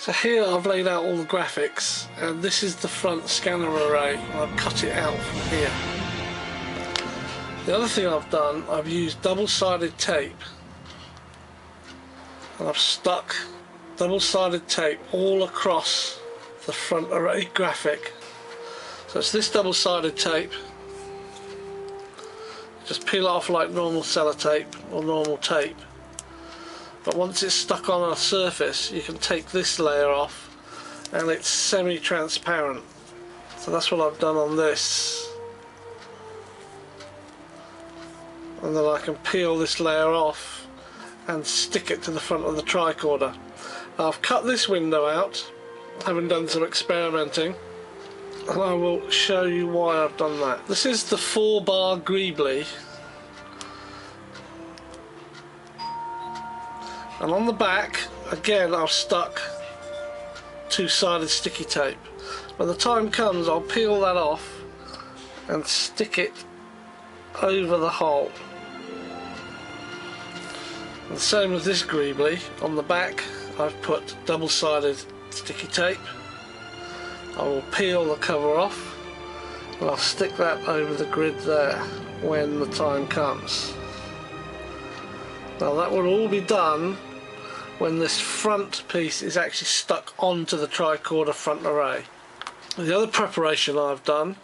So here I've laid out all the graphics, and this is the front scanner array, and I've cut it out from here. The other thing I've done, I've used double-sided tape, and I've stuck double-sided tape all across the front array graphic. So it's this double-sided tape. Just peel it off like normal sellotape or normal tape. But once it's stuck on a surface, you can take this layer off and it's semi-transparent. So that's what I've done on this. And then I can peel this layer off and stick it to the front of the tricorder. I've cut this window out, having done some experimenting, and I will show you why I've done that. This is the 4-bar Greebly, and on the back again I've stuck two-sided sticky tape. When the time comes, I'll peel that off and stick it over the hole. And same with this Greebly, on the back I've put double-sided sticky tape. I will peel the cover off and I'll stick that over the grid there when the time comes. Now that will all be done when this front piece is actually stuck onto the tricorder front array. The other preparation I've done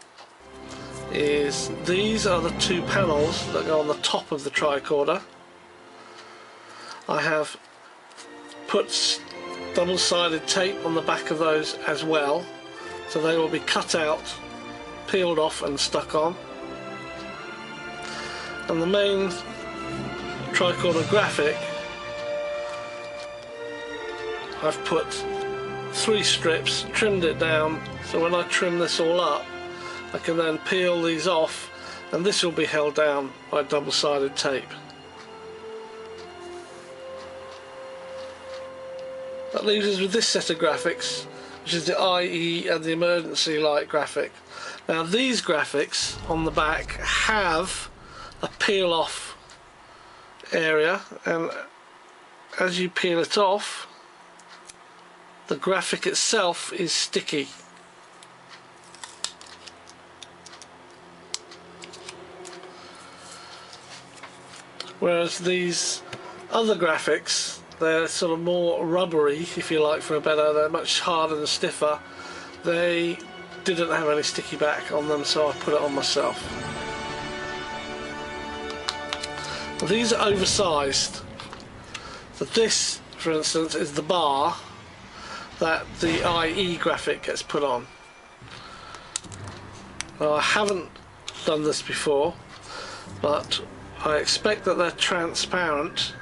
is these are the two panels that go on the top of the tricorder. I have put double-sided tape on the back of those as well, so they will be cut out, peeled off and stuck on. And the main tricorder graphic, I've put 3 strips, trimmed it down, so when I trim this all up I can then peel these off, and this will be held down by double-sided tape. That leaves us with this set of graphics, which is the IE and the emergency light graphic. Now these graphics on the back have a peel off area, and as you peel it off, the graphic itself is sticky. Whereas these other graphics, they're sort of more rubbery, if you like, for a better, they're much harder and stiffer. They didn't have any sticky back on them, so I put it on myself. Well, these are oversized. So this, for instance, is the bar that the IE graphic gets put on. Now, I haven't done this before, but I expect that they're transparent,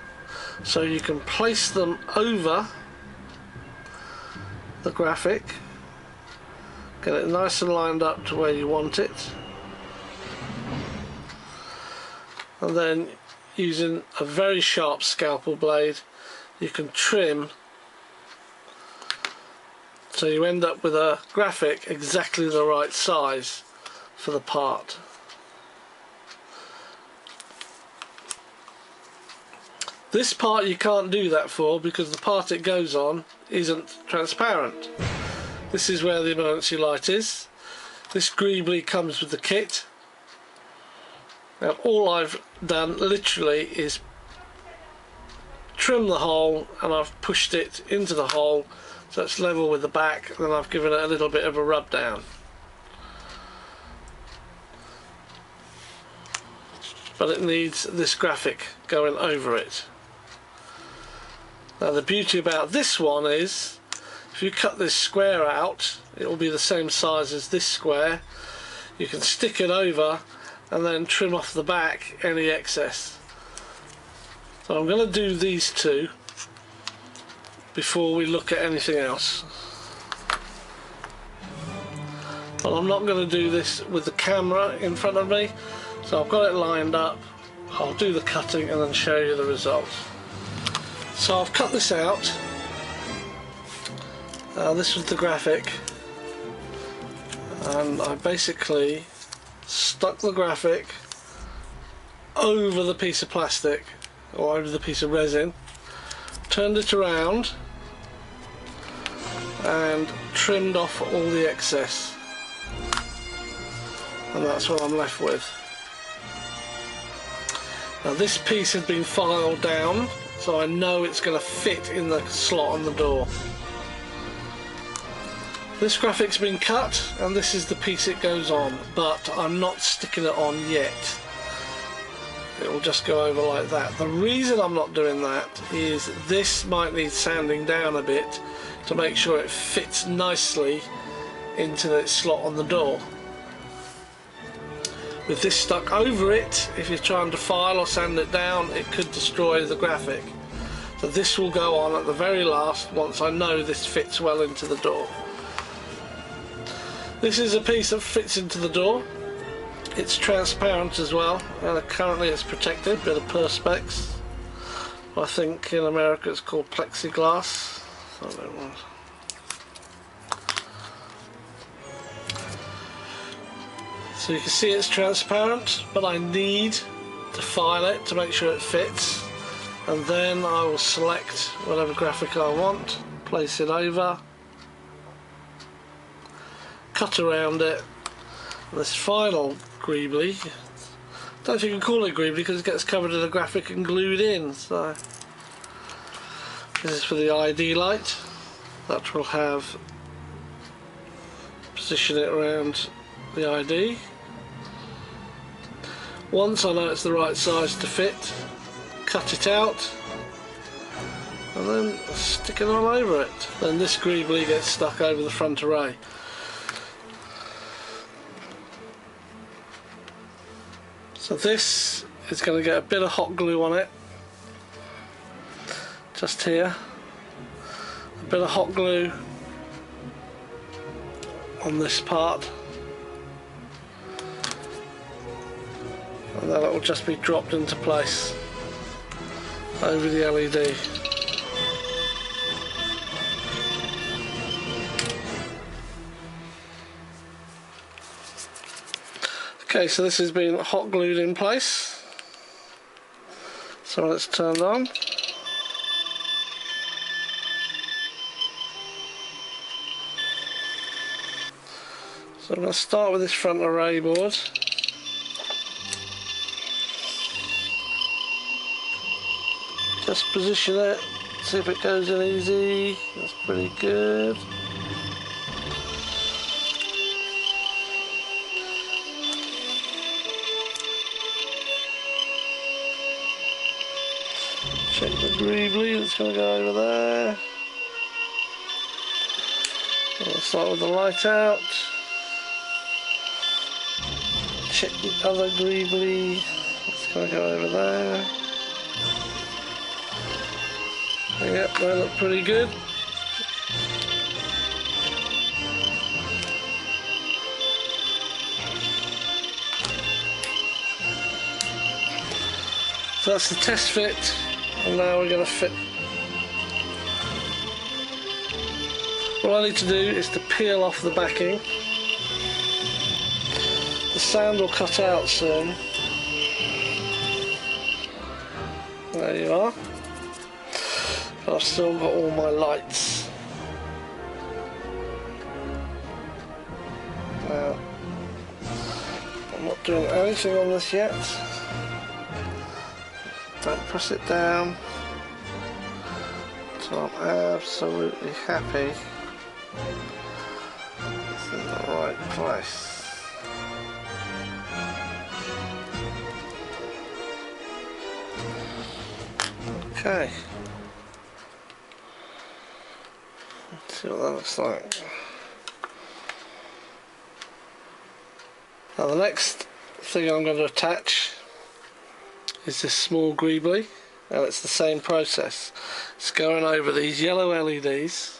so you can place them over the graphic, get it nice and lined up to where you want it, and then using a very sharp scalpel blade you can trim so you end up with a graphic exactly the right size for the part. This part you can't do that for because the part it goes on isn't transparent. This is where the emergency light is. This Greebly comes with the kit. Now all I've done literally is trim the hole, and I've pushed it into the hole so it's level with the back, and then I've given it a little bit of a rub down. But it needs this graphic going over it. Now the beauty about this one is, if you cut this square out, it will be the same size as this square. You can stick it over and then trim off the back any excess. So I'm going to do these two before we look at anything else. But I'm not going to do this with the camera in front of me, so I've got it lined up. I'll do the cutting and then show you the results. So I've cut this out. This was the graphic, and I basically stuck the graphic over the piece of plastic or over the piece of resin, turned it around, and trimmed off all the excess, and that's what I'm left with. Now this piece has been filed down, so I know it's going to fit in the slot on the door. This graphic's been cut and this is the piece it goes on, but I'm not sticking it on yet. It will just go over like that. The reason I'm not doing that is this might need sanding down a bit to make sure it fits nicely into the slot on the door. With this stuck over it, if you're trying to file or sand it down, it could destroy the graphic. So this will go on at the very last once I know this fits well into the door. This is a piece that fits into the door. It's transparent as well, and currently it's protected, bit of perspex. I think in America it's called plexiglass. I don't know. So you can see it's transparent, but I need to file it to make sure it fits, and then I will select whatever graphic I want, place it over, cut around it. This final Greebly, I don't know if you can call it Greebly because it gets covered in a graphic and glued in. So this is for the ID light. That will have, position it around the ID. Once I know it's the right size to fit, cut it out and then stick it all over it. Then this Greebly gets stuck over the front array. So this is going to get a bit of hot glue on it, just here, a bit of hot glue on this part, and then it will just be dropped into place over the LED. Okay, so this has been hot glued in place, so when it's turned on, so I'm going to start with this front array board. Just position it, see if it goes in easy. That's pretty good. Check the Greebly that's going to go over there. I'll start with the light out. Check the other Greebly that's going to go over there. Yep, they look pretty good. So that's the test fit, and now we're going to fit. What I need to do is to peel off the backing. The sand will cut out soon. There you are. But I've still got all my lights. Now, I'm not doing anything on this yet. Don't press it down until I'm absolutely happy it's in the right place. Okay. Let's see what that looks like. Now the next thing I'm going to attach is this small Greebly, and it's the same process. It's going over these yellow LEDs.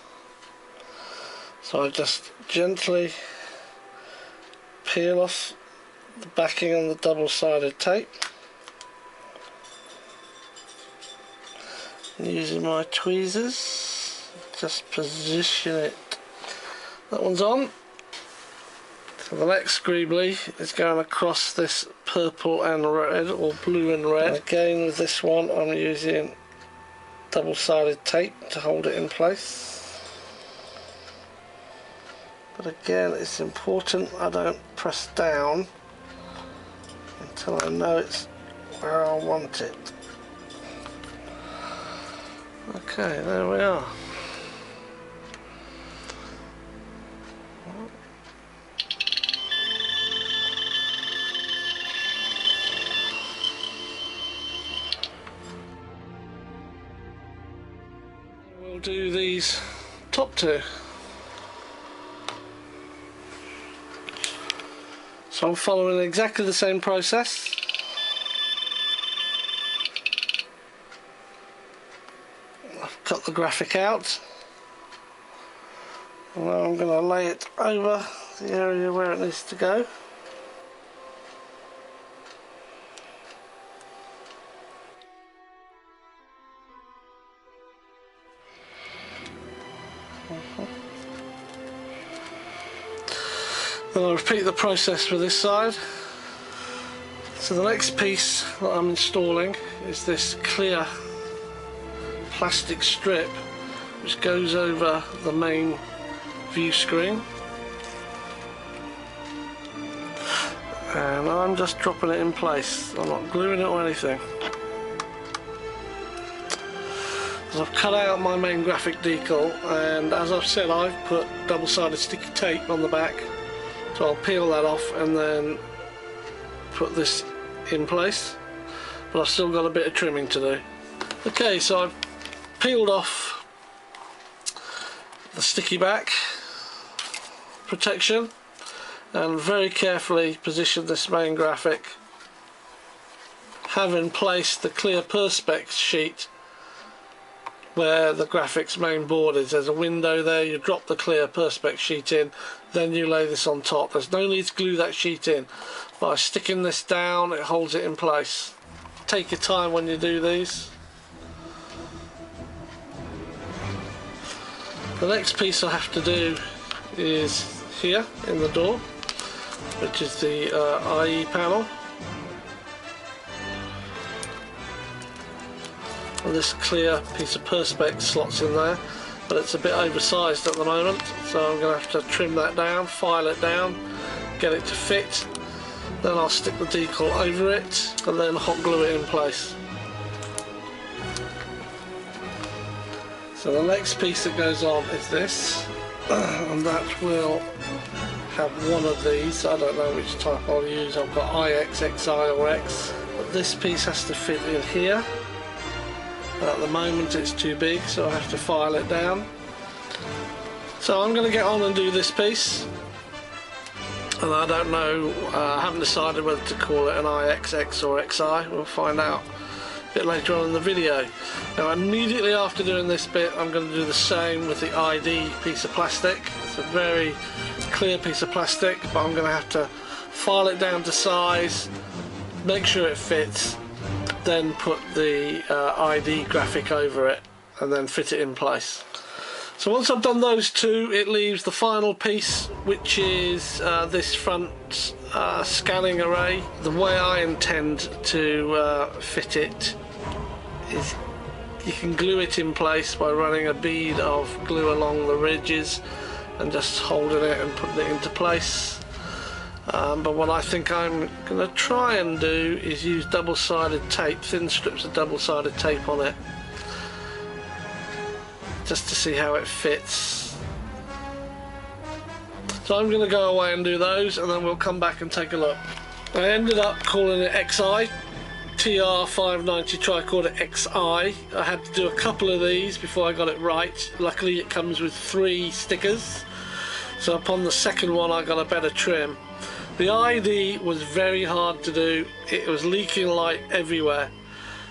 So I just gently peel off the backing on the double-sided tape. And using my tweezers, just position it. That one's on. So the next Greebly is going across this purple and red, or blue and red. And again with this one I'm using double-sided tape to hold it in place. but again it's important I don't press down until I know it's where I want it. Okay, there we are. We'll do these top two. So I'm following exactly the same process. I've cut the graphic out. And now I'm going to lay it over the area where it needs to go. Then I'll repeat the process for this side. So the next piece that I'm installing is this clear plastic strip which goes over the main view screen, and I'm just dropping it in place. I'm not gluing it or anything. So I've cut out my main graphic decal, and as I've said, I've put double-sided sticky tape on the back. So I'll peel that off and then put this in place, but I've still got a bit of trimming to do. Okay, so I've peeled off the sticky back protection and very carefully positioned this main graphic, having placed the clear perspex sheet where the graphic's main board is. There's a window there, you drop the clear perspex sheet in, then you lay this on top. There's no need to glue that sheet in. By sticking this down, it holds it in place. Take your time when you do these. The next piece I have to do is here in the door, which is the IE panel. And this clear piece of perspex slots in there, but it's a bit oversized at the moment, so I'm going to have to trim that down, file it down, get it to fit. Then I'll stick the decal over it and then hot glue it in place. So the next piece that goes on is this, and that will have one of these. I don't know which type I'll use. I've got IX, XI or X, but this piece has to fit in here. At the moment it's too big, so I have to file it down. So I'm going to get on and do this piece, and I don't know, I haven't decided whether to call it an IXX or XI. We'll find out a bit later on in the video. Now immediately after doing this bit, I'm going to do the same with the ID piece of plastic. It's a very clear piece of plastic, but I'm going to have to file it down to size, make sure it fits, then put the ID graphic over it and then fit it in place. So once I've done those two, it leaves the final piece, which is this front scanning array. The way I intend to fit it is you can glue it in place by running a bead of glue along the ridges and just holding it and putting it into place. But what I think I'm going to try and do is use double-sided tape, thin strips of double-sided tape on it, just to see how it fits. So I'm going to go away and do those, and then we'll come back and take a look. I ended up calling it XI, TR590 Tricorder XI. I had to do a couple of these before I got it right. Luckily it comes with 3 stickers, so upon the second one I got a better trim. The ID was very hard to do. It was leaking light everywhere.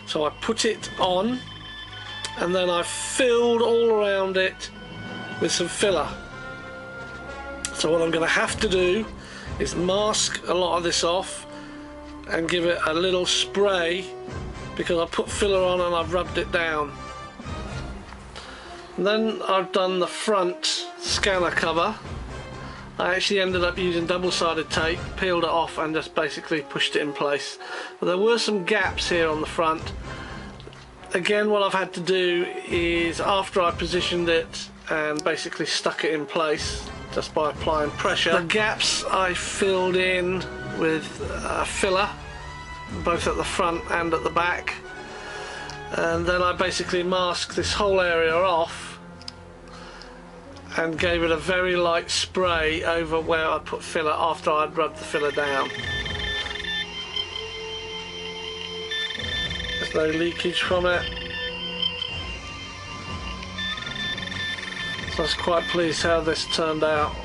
So I put it on and then I filled all around it with some filler. So what I'm going to have to do is mask a lot of this off and give it a little spray, because I put filler on and I've rubbed it down. And then I've done the front scanner cover. I actually ended up using double-sided tape, peeled it off and just basically pushed it in place. But there were some gaps here on the front. Again, what I've had to do is, after I positioned it and basically stuck it in place, just by applying pressure. The gaps I filled in with filler, both at the front and at the back, and then I basically masked this whole area off and gave it a very light spray over where I put filler after I'd rubbed the filler down. There's no leakage from it. So I was quite pleased how this turned out.